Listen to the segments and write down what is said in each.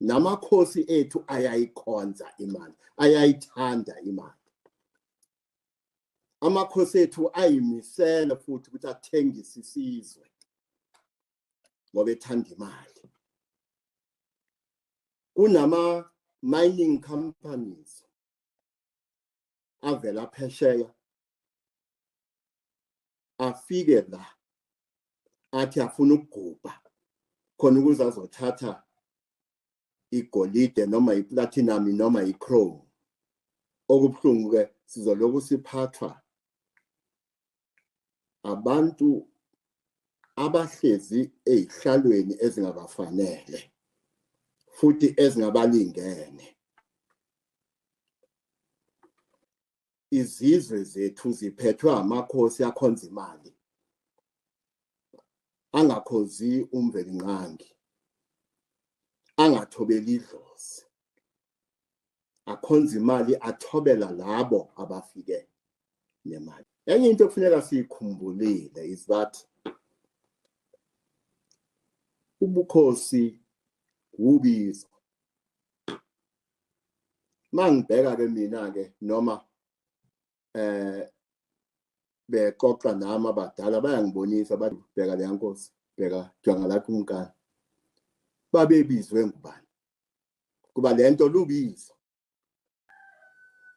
namakhosi ethu ayayikhonza imali, ayayithanda imali. Amakhosi ethu ayimisela futhi ukuthi athengise isizwe ngoba ethanda imali. Kunama mining companies avela phesheya afike la athi afuna ukugubha khona ukuze azothatha igolide noma iplatinum noma ichrome. Okubuhlungu ke sizoloku siphathwa abantu abahlezi ezihlalweni ezingabafanele futhi ezingabalingene. Izizwe zethu ziphethwe amakhosi akhonza imali, angakhonzi uMvelinqangi, angathobeli idlozi, akhonza imali, athobela labo abafike nemali. Enye into kufuneka siyikhumbulile is that ubukhosi ubizo. Mangibheka ke mina ke noma beqoqa nami abadala bayangibonisa bathi bheka le nkosi, bheka jonga lapha uMkani. Babebizwe ngubani? Kuba lento lubizo.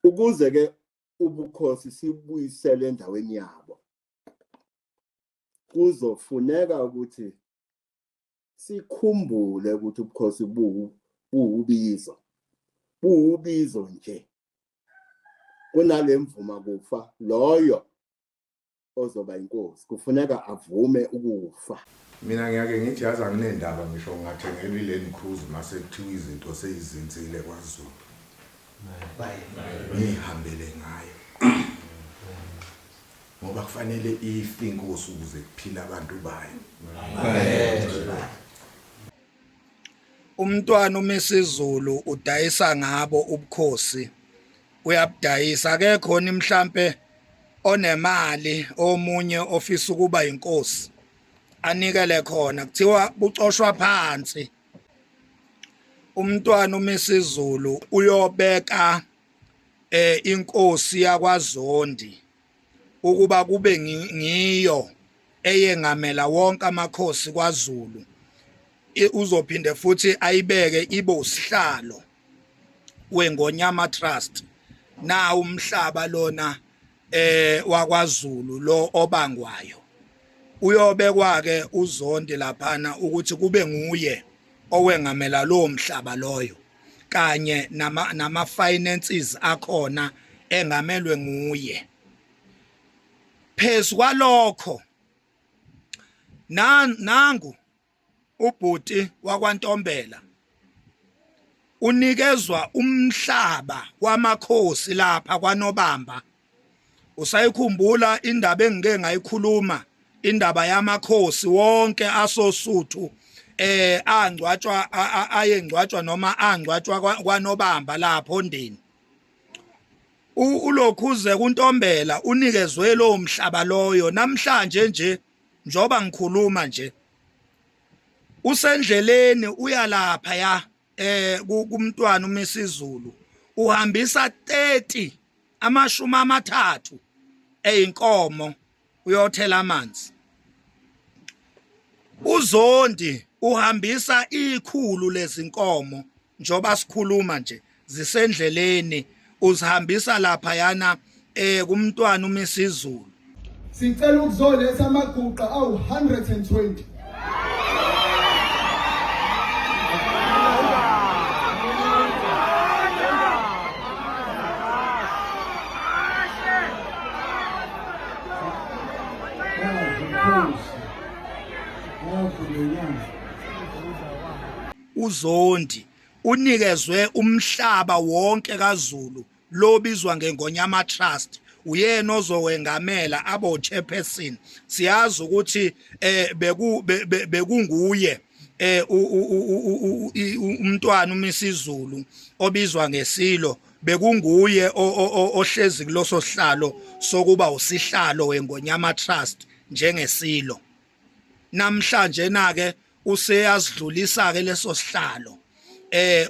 Ukuze ke ubukhosi sibuyisele endaweni yabo, kuzofuneka ukuthi sikhumbule ukuthi ubukhosi buubizo. Buubizo nje. Kunale mvuma kufa loyo ozoba inkosi kufuneka avume ukufa. Mina ngiyake ngithi yazi anginendaba ngisho ngathengelwa iLand Cruiser mase kuthiwa izinto seyizinzile kwaZulu. Ngihambele ngayo. Ngoba kufanele ife inkosi ukuze kuphila abantu bayo. Umntwana uMisizulu udayisa ngabo ubukhosi. Uyabudayisa ke khona mhlambe onemali omunye ofisa ukuba inkosi anikele khona kuthiwa bucoshwa phansi. Umntwana uMisizulu uyobeka inkosi yakwaZondi ukuba kube ngiyo eyengamela wonke amakhosi kwaZulu. Uzophinde futhi ayibeke ibe usihlalo weNgonyama Trust. Na umhlaba lona wakwaZulu lo obangwayo uyobekwa ke uZondi laphana ukuthi kube nguye owengamela lo mhlaba loyo kanye nama finances akhona engamelwe nguye. Phezu kwalokho nangu ubhuti wakwaNtombela unikezwa umhlaba wamakhosi lapha kwaNobamba. Usayikhumbula indaba engike ngayikhuluma, indaba yamakhosi wonke asosuthu angcwatshwa ayengcwatshwa noma angcwatshwa kwaNobamba lapho ondeni. Ulokhuze kuNtombela unikezwe lo mhlaba loyo namhlanje nje njoba ngikhuluma nje usendleleni uya lapha ya kumntwana uMisizulu uhambisa 30 amashumi amathathu eyinkomo uyothela amanzi. uZondi uhambisa ikhulu lezinkomo njoba sikhuluma nje zisendleleni uzihambisa lapha yana kumntwana uMisizulu. Sicela ukuzoletha amaguqa awu 120. uZondi unikezwe umhlaba wonke kaZulu lobizwa ngeNgonyama Trust. Uyena ozowengamela abo chairperson. Siyazi ukuthi bekunguye umntwana uMisizulu obizwa ngesilo, bekunguye ohlezi kuloso sihlalo sokuba usihlalo weNgonyama Trust njengesilo. Namhlanje na ke useyazidlulisa ke leso sihlalo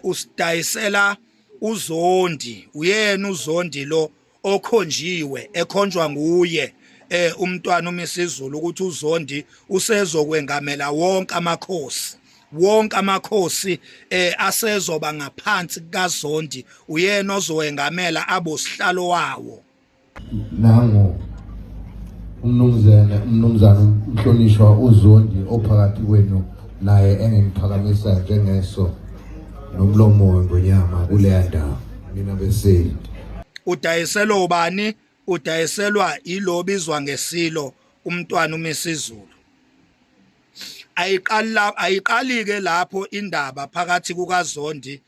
usidayisela uZondi, uyena uZondi lo okhonjiwe ekhonjwa nguye umntwana uMisizulu ukuthi uZondi usezokwengamela wonke amakhosi asezoba ngaphansi kaZondi, uyena ozowengamela abosihlalo wawo. Nango umnumzana umhlonishwa uZondi ophakathi kwenu naye engiphakamisa njengeso nomlomo wengonyama kuleya ndawo mina beseli. Udayiselwa ubani? Udayiselwa ilobizwa ngesilo umntwana uMisizulu. Ayiqali ke lapho indaba phakathi kukaZondi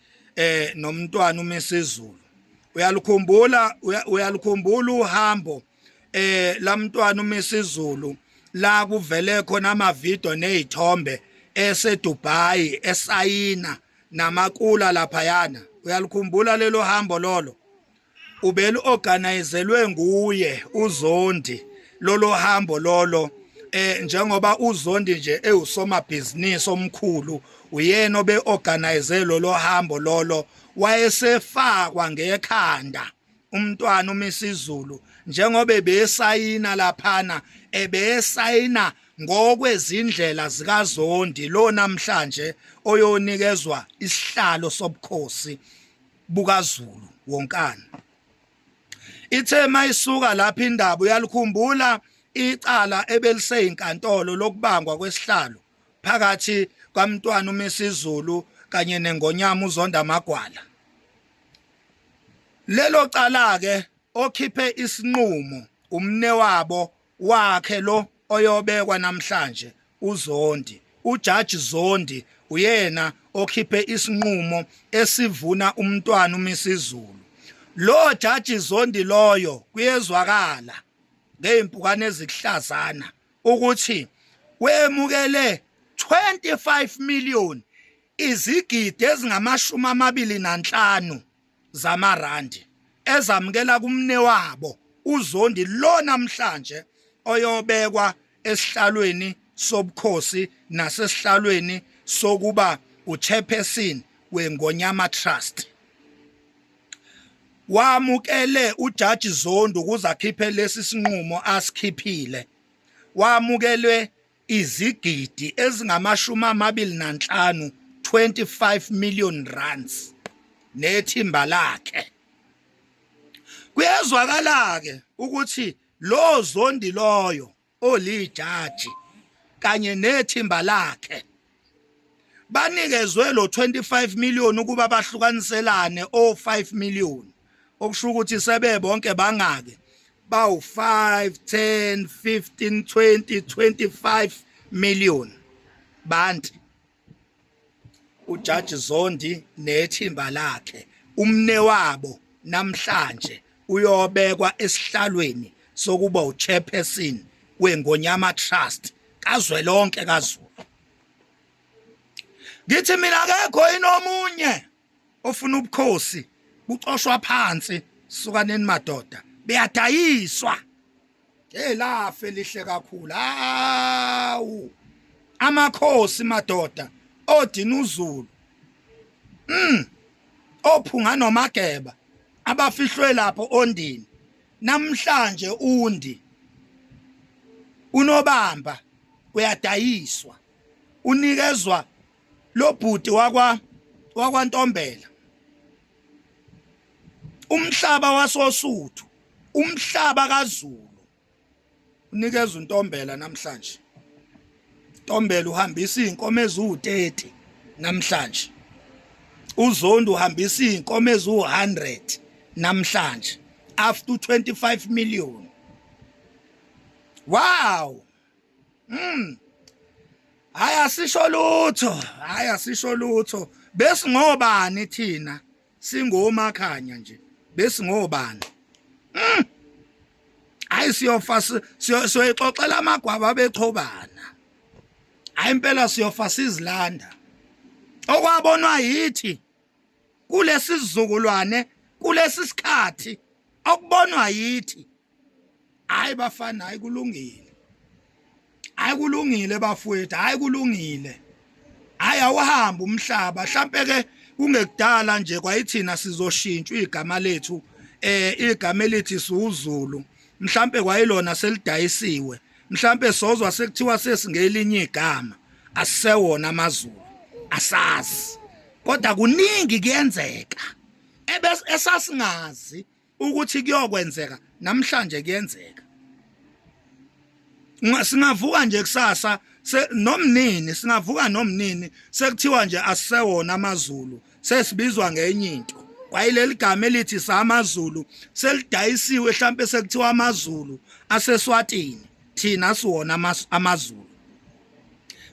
nomntwana uMisizulu. Uyalukhumbula uhambo lamntwana uMisizulu la kuvele khona amavidiyo nezithombe eseDubai esayina namakula laphayana. Uyalukhumbula lelo hambo lolo? Ubelu organizelwe nguye uZondi lolo hambo lolo, njengoba uZondi nje ewusomabhizinisi omkhulu, uyena obe organize lolo hambo lolo, wayesefakwa ngekhanda umntwana uMisizulu njengoba besayina laphana, ebesayina ngokwezindlela zikaZondi lo namhlanje oyonikezwa isihlalo sobukhosi bukaZulu wonkana. Ithe mayisuka lapha indaba, uyalukhumbula icala ebeliseyinkantolo lokubangwa kwesihlalo phakathi kwamntwana uMisizulu kanye nengonyama uZonda Magwala. Lelo cala ke okhiphe isinqumo umnewabo wakhe lo oyobekwa namhlanje uZondi, uJaji Zondi, uyena okhiphe isinqumo esivuna umntwana uMisizulu. Lo Jaji Zondi loyo kuyezwakala ngeimpukane ezikuhlazana ukuthi wemukele 25 million izigidi ezingama25 zamarandi ezamukela kumnewabo uZondi lo namhlanje oyobekwa esihlalweni sobukhosi nasesihlalweni sokuba uchairperson weNgonyama Trust. Wamukele uJaji Zondi ukuze akhiphe lesi sinqumo asikhiphile. Wamukelwe izigidi ezingama25 25 million rands nethimba lakhe. Kuyezwakala ke ukuthi lo Zondi loyo olijaji kanye nethimba lakhe banikezwe lo 25 million ukuba bahlukaniselane o5 million, okusho ukuthi sebe bonke bangake bawu 5 10 15 20 25 million bantu. uJaji Zondi nethimba lakhe umnewabo namhlanje uyobekwa esihlalweni sokuba uchairperson weNgonyama Trust kazwelonke kaZulu. Ngithi mina akekho inomunye ofuna ubukhosi bucoshwa phansi sukaneni madoda beyadayiswa. Lafe lihle kakhulu. Hawu amakhosi madoda odina uZulu ophunga nomageba abafihlwe lapho ondini namhlanje undi unobamba uyadayiswa, unikezwa lo bhuti wakwaNtombela umhlaba wasoSuthu, umhlaba kaZulu unikezwa uNtombela namhlanje. Ntombela uhambisa inkomo ezu30 namhlanje. uZondi uhambisa inkomo ezu100 namhlanje after 25 million. Wow. Haya sisho lutho. Besingobani thina? Singomakhanya nje. Besingobani? Hayi siyoxoxela amagwaba bechobana. Hayi impela siyofa sizilanda. Okwabonwa yithi kulesi sizukulwane, kulesi sikhathi okubonwa yithi. Hayi bafana, hayi kulungile. Hayi kulungile bafowethu, hayi kulungile. Hayi awuhamba umhlaba, mhlambe ke kungekudala nje kwayithina sizoshintsha igama lethu igama elithi siwuZulu mhlambe kwayilona selidayisiwe mhlambe sozwa sekuthiwa sesingelinye igama asisewona amaZulu asazi kodwa kuningi kuyenzeka esasingazi ukuthi kuyokwenzeka namhlanje kuyenzeka singavuka nje kusasa nomnini singavuka nomnini sekuthiwa nje asisewona amaZulu sesibizwa ngenye into kwayileli gama elithi samaZulu selidayisiwe mhlambe sekuthiwa amaZulu aseSwatini thina siwona amaZulu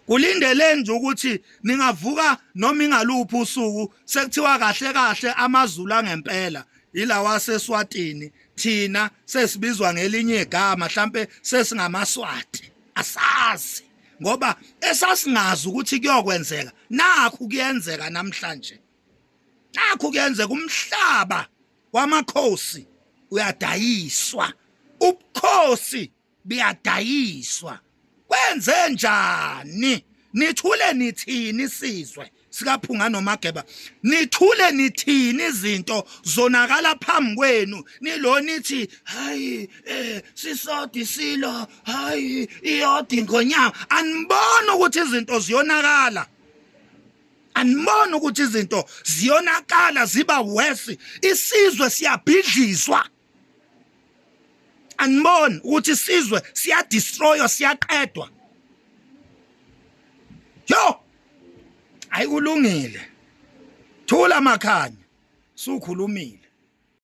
kulindele nje ukuthi ningavuka noma ingaluphi usuku sekuthiwa kahle kahle amaZulu angempela ilawa aseSwatini thina sesibizwa ngelinye igama mhlambe sesingamaswati asazi ngoba esasingazi ukuthi kuyokwenzeka nakho kuyenzeka namhlanje nakho kuyenzeka umhlaba wamakhosi uyadayiswa ubukhosi biyadayiswa kwenze njani nithule nithini sizwe sikaphunga noMageba nithule nithini izinto zonakala phambi kwenu nilo nithi hayi sisodi silo hayi iyodi ngonyama anibona ukuthi izinto ziyonakala anibona ukuthi izinto ziyonakala ziba worse isizwe siyabhidlizwa anibona ukuthi isizwe siyadestroywa siyaqedwa yo ayikulungile thula makhanya sukhulumile